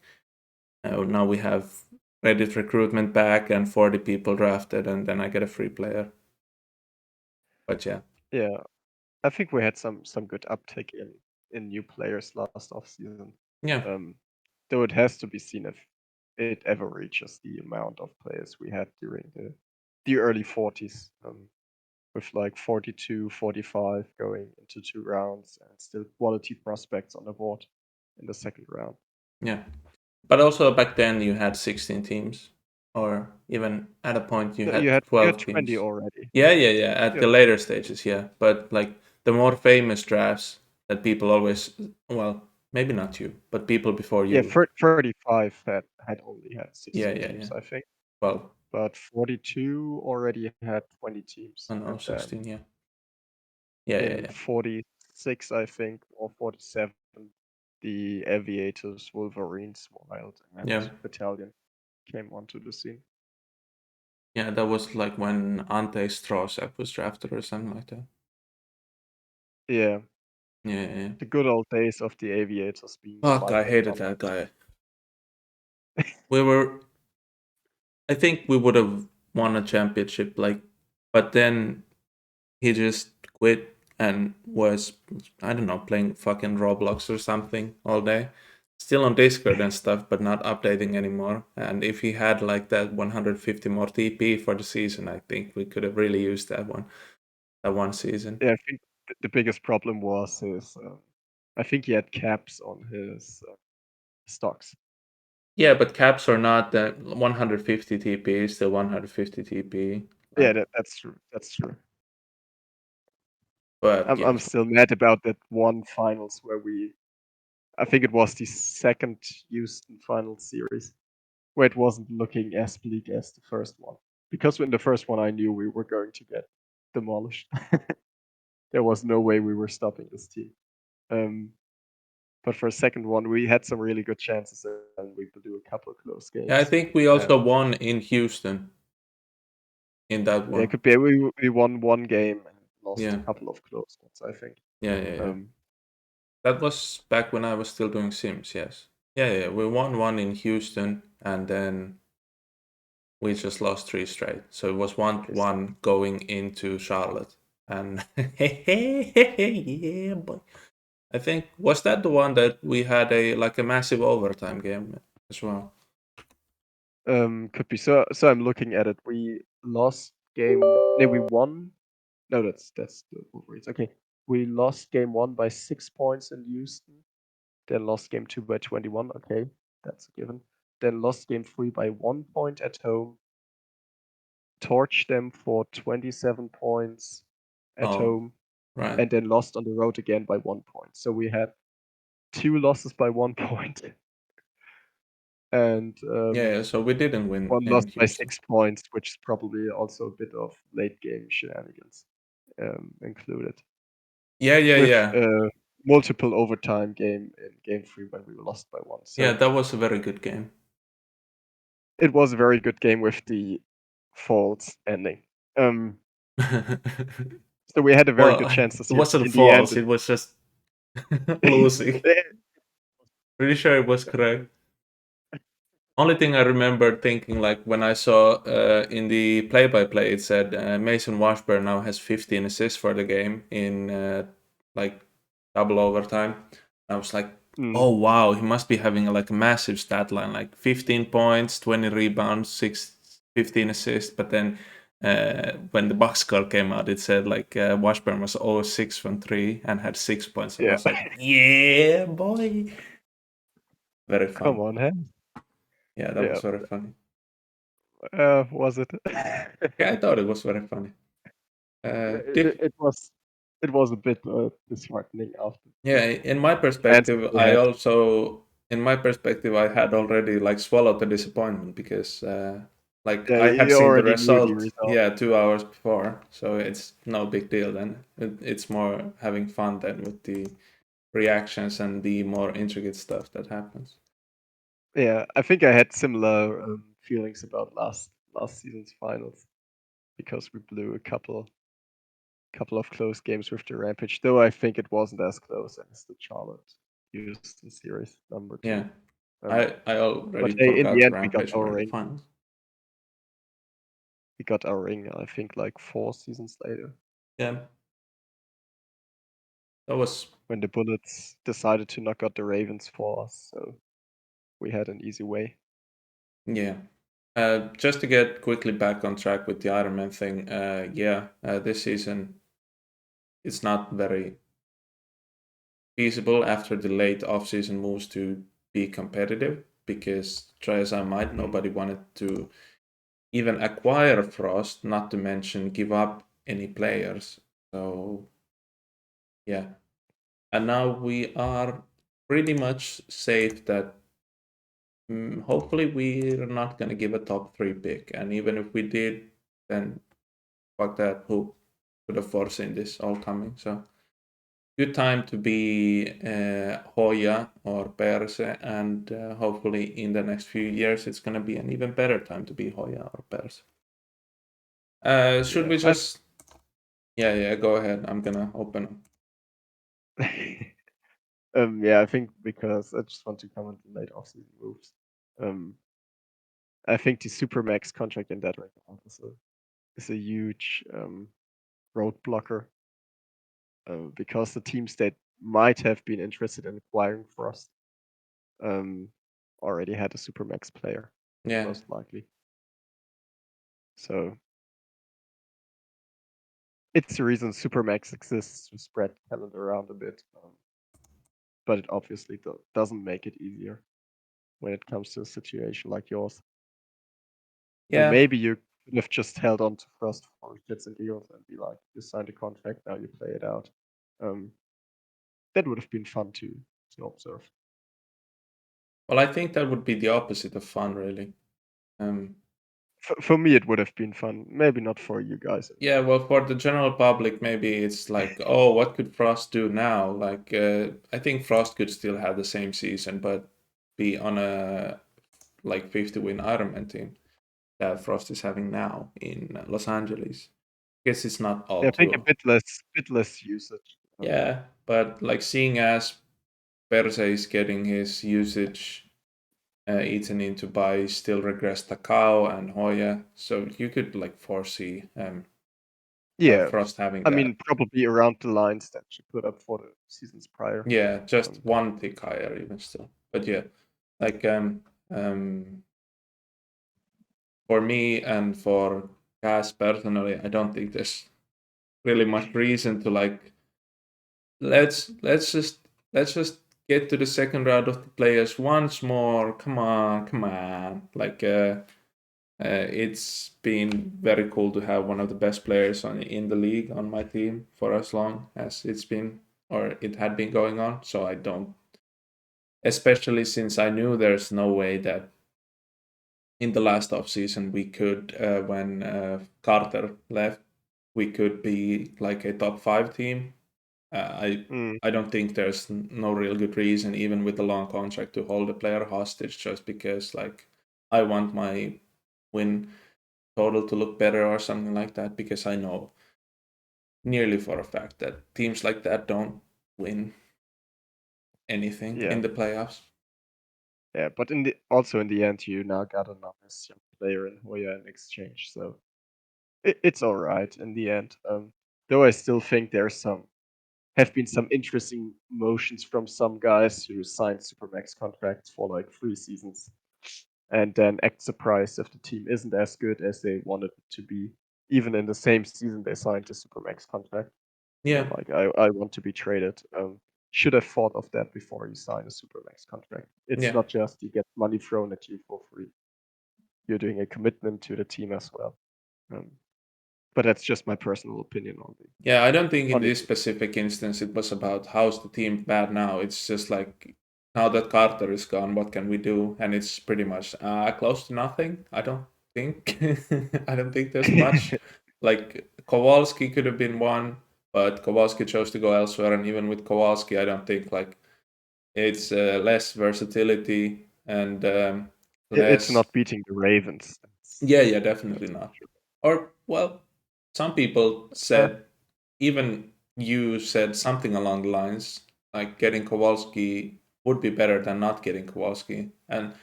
now we have Reddit recruitment back and 40 people drafted, and then I get a free player. But yeah, yeah. I think we had some good uptake in new players last off season. yeah, Um, though it has to be seen if it ever reaches the amount of players we had during the early 40s, with like 42, 45 going into 2 rounds and still quality prospects on the board in the second round. yeah. But also back then you had 16 teams, or even at a point you No, you had had 12 20 teams. already. Yeah, yeah, yeah. At You the had later stages, yeah. But like the more famous drafts that people always, well, maybe not you, but people before Yeah, you. 35 had only had Yeah, 16 yeah, yeah. teams, I think, Well, but 42 already had 20 teams, I don't know, and then 16. Yeah, yeah, yeah, in yeah. 46, I think, or 47, the Aviators, Wolverines, Wild, and Yeah, Battalion came onto the scene. yeah. That was like when Ante Strosek was drafted or something like that. Yeah, Yeah, yeah, yeah. the good old days of the Aviators being the Fuck, I lightning hated that bombers. guy. We were, I think we would have won a championship, like, but then he just quit and was, I don't know, playing fucking Roblox or something all day. Still on Discord and stuff, but not updating anymore. And if he had like that 150 more TP for the season, I think we could have really used that one season. Yeah, I think the biggest problem was his. I think he had caps on his stocks. Yeah, but caps or not, that 150 TP is still 150 TP. Yeah, Like, that's true. That's true. but I'm yeah, still mad about that one finals where we. I think it was the second Houston final series where it wasn't looking as bleak as the first one. Because in the first one, I knew we were going to get demolished. There was no way we were stopping this team. Um, but for a second one, we had some really good chances, and we could do a couple of close yeah, I games. think we also And won in Houston in that yeah, it one. could be we won one game and lost a Yeah, couple of close ones, I think. yeah, yeah, yeah. Um, That was back when I was still doing Sims. Yes. Yeah, yeah. We won one in Houston, and then we just lost three straight. So it was one Interesting. one going into Charlotte, and yeah, boy. I think was that the one that we had a massive overtime game as well. Could be. So I'm looking at it. We lost game. No, we won. No, that's the Wolverines. Okay, we lost game one by 6 points in Houston. Then lost game two by 21. Okay, that's a given. Then lost game three by 1 point at home. Torched them for 27 points at Oh, home, right. and then lost on the road again by 1 point. So we had two losses by 1 point, and Yeah, yeah, so we didn't win one in loss by Houston. 6 points, which is probably also a bit of late game shenanigans included, Yeah, yeah, with yeah. multiple overtime game in game three when we were lost by one. Yeah, So that was a very good game. it was a very good game with the false ending. Um, so we had a very Well, good chance this it year, but wasn't in the end, false. It was just losing. Pretty sure it was correct. Only thing I remember thinking, like when I saw in the play-by-play, it said Mason Washburn now has 15 assists for the game in like double overtime. I was like, mm, oh wow, he must be having like a massive stat line, like 15 points, 20 rebounds, 15 assists. But then when the box score came out, it said like Washburn was 0-6 from three and had 6 points, and I yeah, was like, yeah, boy, very come fun. on, huh? Yeah, that Yeah, was very funny. was it? Yeah, I thought it was very funny. it, Did it was it was a bit disheartening after yeah, in my chances perspective, we had. in my perspective, I had already like swallowed the disappointment because like Yeah, I had you seen the already knew the result, result. yeah, 2 hours before, so it's no big deal then. It's more having fun than with the reactions and the more intricate stuff that happens. Yeah, I think I had similar feelings about last season's finals because we blew a couple of close games with the Rampage. Though I think it wasn't as close as the Charlotte Houston series number two. Yeah, Um, I but already hey, in the forgot end, we got Rampage our were in the ring. finals. We got our ring. I think like 4 seasons later, Yeah, that was when the Bullets decided to knock out the Ravens for us. So we had an easy way. yeah. Just to get quickly back on track with the Ironman thing, this season it's not very feasible after the late off-season moves to be competitive because try as I might, Mm. nobody wanted to even acquire Frost, not to mention give up any players. So yeah, and now we are pretty much safe that hopefully we're not gonna give a top three pick, and even if we did, then fuck that, who could have foreseen this all coming? So good time to be Hoya or Perse, and hopefully in the next few years it's gonna be an even better time to be Hoya or Perse. Should Yeah, we just? Yeah, yeah. Go ahead. I'm gonna open. yeah, I think because I just want to comment on late off-season moves. Um, I think the Supermax contract in that regard is a huge roadblocker because the teams that might have been interested in acquiring Frost um, already had a Supermax player, Yeah, most likely. So it's the reason Supermax exists to spread talent around a bit, but it obviously doesn't make it easier when it comes to a situation like yours. And yeah. maybe you could have just held on to Frost for shits and giggles and be like, you signed a contract, now you play it out. Um, that would have been fun to observe. Well, I think that would be the opposite of fun, really. Um, For me, it would have been fun. Maybe not for you guys. yeah. Well, for the general public, maybe it's like, oh, what could Frost do now? Like, I think Frost could still have the same season, but be on a like 50-win Ironman team that Frost is having now in Los Angeles. Guess it's not Yeah, all I think a too. bit less usage. Yeah, but like seeing as Perse is getting his usage eaten into by still regress Takao and Hoya, so you could like foresee Yeah, Frost having I that. mean, probably around the lines that she put up for the seasons prior. Yeah, just Um, one tick higher even still. But yeah, like um for me and for Cass personally, I don't think there's really much reason to like let's just get to the second round of the players once more. Come on. Like it's been very cool to have one of the best players in the league on my team for as long as it's been or it had been going on. So I don't, especially since I knew there's no way that in the last off season we could, when Carter left, we could be like a top five team. I mm, I don't think there's no real good reason, even with a long contract, to hold a player hostage just because like I want my win total to look better or something like that, because I know nearly for a fact that teams like that don't win anything yeah, in the playoffs. yeah, but also in the end, you now got a nice young player in Hoya in exchange, so it's all right in the end. Though I still think there's have been some interesting motions from some guys who signed supermax contracts for like 3 seasons and then act surprised if the team isn't as good as they wanted it to be, even in the same season they signed a supermax contract. Yeah, Like I want to be traded. Should have thought of that before you sign a supermax contract. It's yeah. not just you get money thrown at you for free. You're doing a commitment to the team as well. Um, but that's just my personal opinion on Yeah, I don't think in it. this specific instance it was about how's the team bad now. It's just like now that Carter is gone, what can we do? And it's pretty much close to nothing. I don't think. I don't think there's much. Like Kowalski could have been one, but Kowalski chose to go elsewhere. And even with Kowalski, I don't think like it's less versatility and It's less. not beating the Ravens. Yeah, yeah, definitely That's for not. Or well, some people sure. said, even you said something along the lines like getting Kowalski would be better than not getting Kowalski, and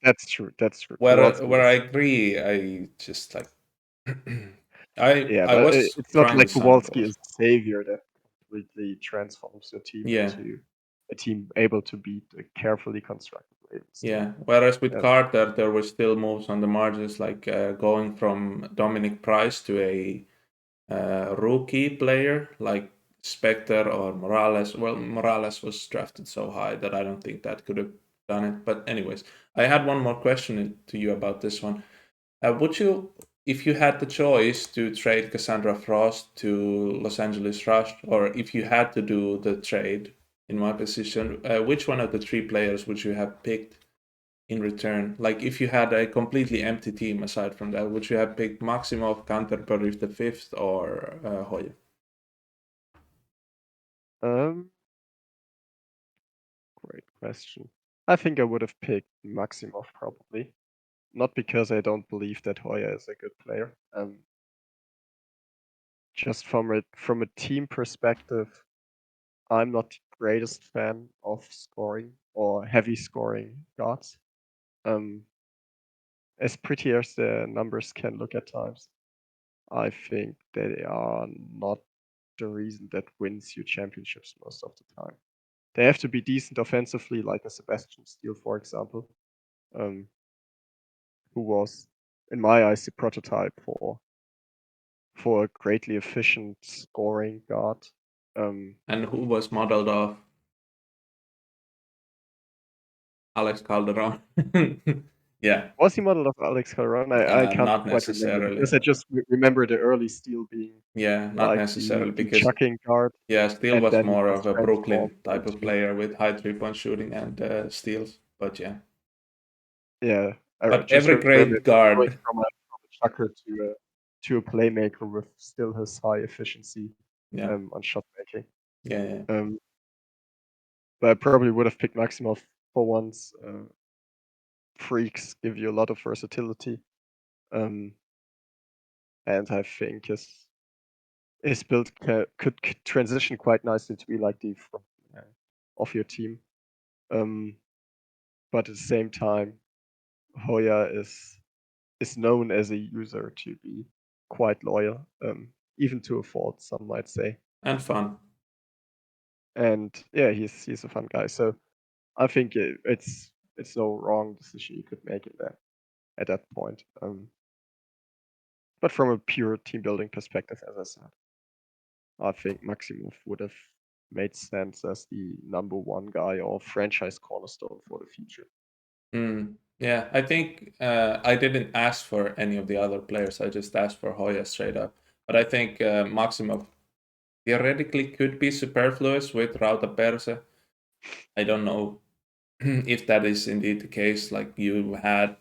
That's true. That's true. where Kowalski where I is agree, I just like I yeah, I but was it's not trying to like sound Kowalski both. is a savior that completely transforms your team Yeah, into a team able to beat a carefully constructed Ravens team. yeah. Whereas with Um, Carter, there were still moves on the margins, like going from Dominic Price to a rookie player like Spectre or Morales. Well, Morales was drafted so high that I don't think that could have done it. But anyways, I had one more question to you about this one. Would you, if you had the choice to trade Cassandra Frost to Los Angeles Rush, or if you had to do the trade in my position, which one of the three players would you have picked in return? Like if you had a completely empty team aside from that, would you have picked Maximov, Canterbury the fifth, or Hoya? um, Great question. I think I would have picked Maximov probably. Not because I don't believe that Hoya is a good player. Just from a team perspective, I'm not the greatest fan of scoring or heavy scoring guards. Um, as pretty as the numbers can look at times, I think they are not the reason that wins you championships most of the time. They have to be decent offensively, like a Sebastian Steele, for example, um, who was, in my eyes, the prototype for a greatly efficient scoring guard. Um, And who was modeled off Alex Calderon? Yeah, was he modeled after Alex Calderon? I can't not quite remember necessarily. because I just remember the early Steele being Yeah, not like necessarily the because chucking guard, yeah, Steele and was then he more was of a transformed Brooklyn type of into player with high 3 point shooting and steals. But yeah, yeah. I but just every remember great him going guard, from a chucker to a playmaker with still his high efficiency yeah, on shot making. yeah, yeah, Um, but I probably would have picked Maximov for once. Freaks give you a lot of versatility, um, and I think his build could transition quite nicely to be like the front of your team. Um, but at the same time, Hoya is known as a user to be quite loyal, even to a fault, some might say. And fun. And yeah, he's a fun guy. So I think it's no wrong decision you could make at that point. But from a pure team building perspective, as I said, I think Maximov would have made sense as the number one guy or franchise cornerstone for the future. Yeah, I think I didn't ask for any of the other players. I just asked for Hoya straight up. But I think Maximov theoretically could be superfluous with Rauta Perse. I don't know if that is indeed the case. Like you had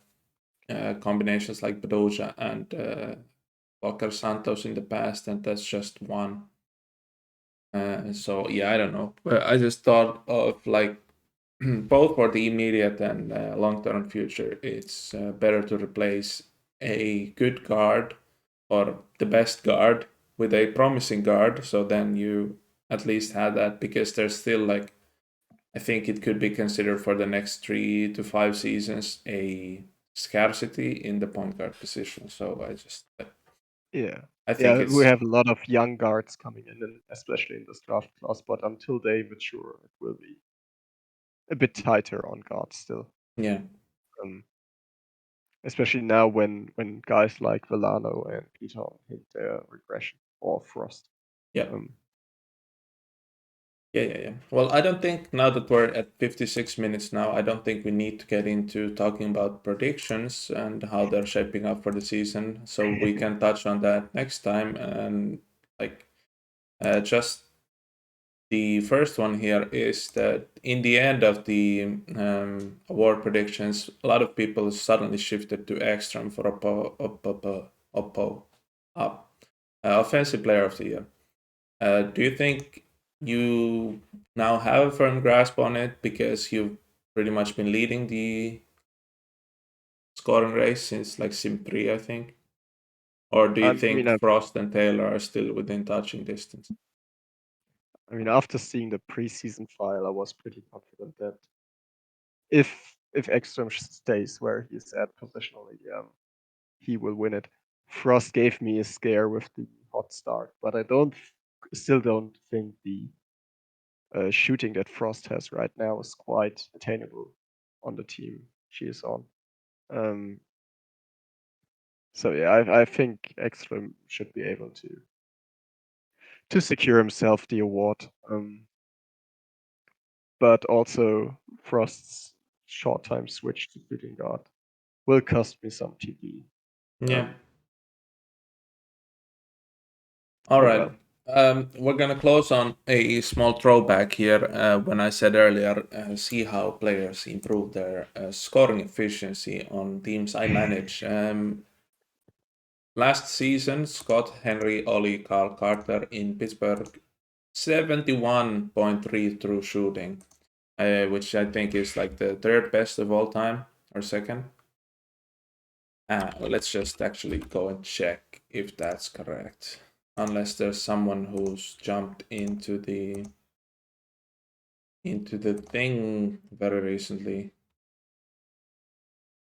combinations like Bedoja and Walker Santos in the past, and that's just one. So yeah, I don't know. But I just thought of like both for the immediate and long-term future, it's better to replace a good guard or the best guard with a promising guard. So then you at least have that because there's still like I think it could be considered for the next 3 to 5 seasons a scarcity in the point guard position. So Yeah. I think Yeah, we it's have a lot of young guards coming in, and especially in this draft class, but until they mature, it will be a bit tighter on guards still. yeah Um, Especially now when guys like Villano and Peter hit their regression or Frost. yeah Um, Yeah. Well, I don't think now that we're at 56 minutes now, I don't think we need to get into talking about predictions and how they're shaping up for the season. So we can touch on that next time. And like, just the first one here is that in the end of the award predictions, a lot of people suddenly shifted to Ekstrom for up, offensive player of the year. Do you think you now have a firm grasp on it because you've pretty much been leading the scoring race since like Sim 3, I think? Or do you I mean, think Frost and Taylor are still within touching distance? after seeing the preseason file, I was pretty confident that if Ekstrom stays where he's at positionally, he will win it. Frost gave me a scare with the hot start, but I still don't think the shooting that Frost has right now is quite attainable on the team she is on. Um, so yeah, I think Ekstrom should be able to secure himself the award. But also Frost's short time switch to shooting guard will cost me some TP. Yeah. Um, All oh right. well. We're going to close on a small throwback here. When I said earlier, see how players improve their scoring efficiency on teams I manage. Last season, Scott, Henry, Ollie, Carl Carter in Pittsburgh, 71.3 true shooting, which I think is like the third best of all time or second. Let's just actually go and check if that's correct. Unless there's someone who's jumped into the thing very recently.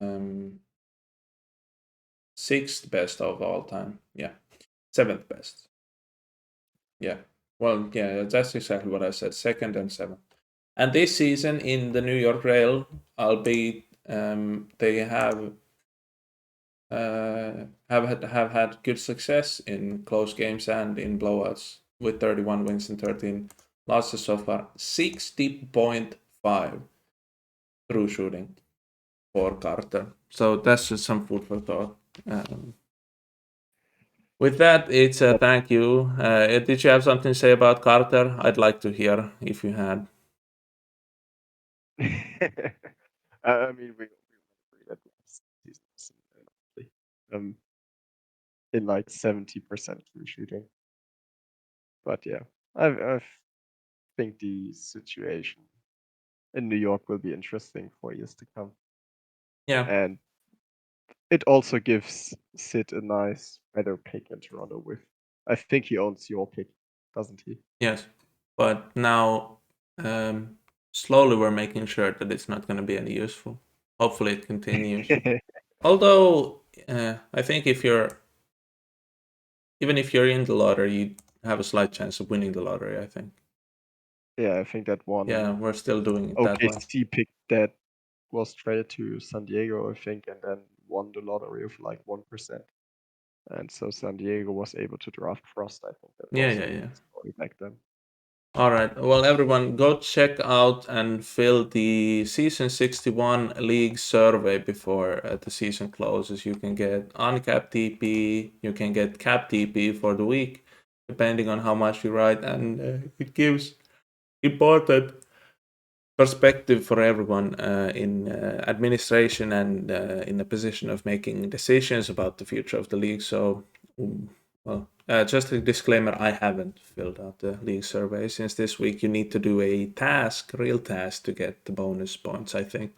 Um, Sixth best of all time. Yeah, seventh best. Yeah. Well, yeah, that's exactly what I said. Second and seventh. And this season in the New York Rail, albeit they have had good success in close games and in blowouts with 31 wins and 13 losses so far. 60.5 true shooting for Carter. So that's just some food for thought. Um, with that, it's a But thank you. Did you have something to say about Carter? I'd like to hear if you had. we agreed that last season was um, in like 70% true shooting. But yeah, I think the situation in New York will be interesting for years to come. Yeah. And it also gives Sid a nice better pick in Toronto with I think he owns your pick, doesn't he? Yes. But now, um, slowly we're making sure that it's not going to be any useful. Hopefully it continues. Although I think even if you're in the lottery, you have a slight chance of winning the lottery, I think. Yeah, I think that Yeah, one we're still doing it that way. OKC pick that was traded to San Diego, I think, and then won the lottery of like 1%. And so San Diego was able to draft Frost. I think that Yeah, was yeah, yeah. the story back then. All right. Well, everyone, go check out and fill the Season 61 League survey before the season closes. You can get uncapped TP, you can get cap TP for the week, depending on how much you write, and it gives important perspective for everyone in administration and in a position of making decisions about the future of the league. So, well, just a disclaimer: I haven't filled out the league survey since this week. You need to do a real task, to get the bonus points, I think.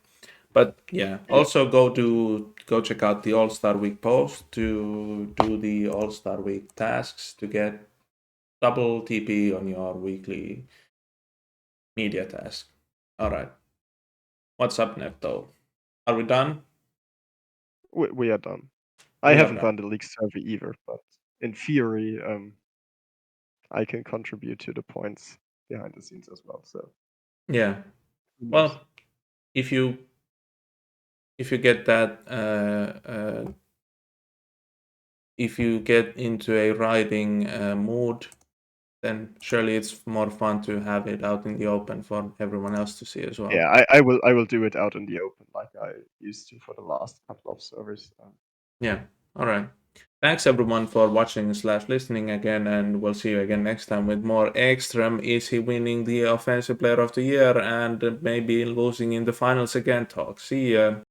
But yeah, Yeah. also go check out the All Star Week post to do the All Star Week tasks to get double TP on your weekly media task. All right. What's up, Nepto? Are we done? We are done. I We are haven't done. done the league survey either, but in theory, I can contribute to the points behind the scenes as well. So Yeah. who knows? Well, if you get that, if you get into a writing mood, then surely it's more fun to have it out in the open for everyone else to see as well. Yeah, I will do it out in the open like I used to for the last couple of servers. Yeah. All right. Thanks everyone for watching / listening again, and we'll see you again next time with more Ekström. Is he winning the Offensive Player of the Year and maybe losing in the finals again? Talk. See ya.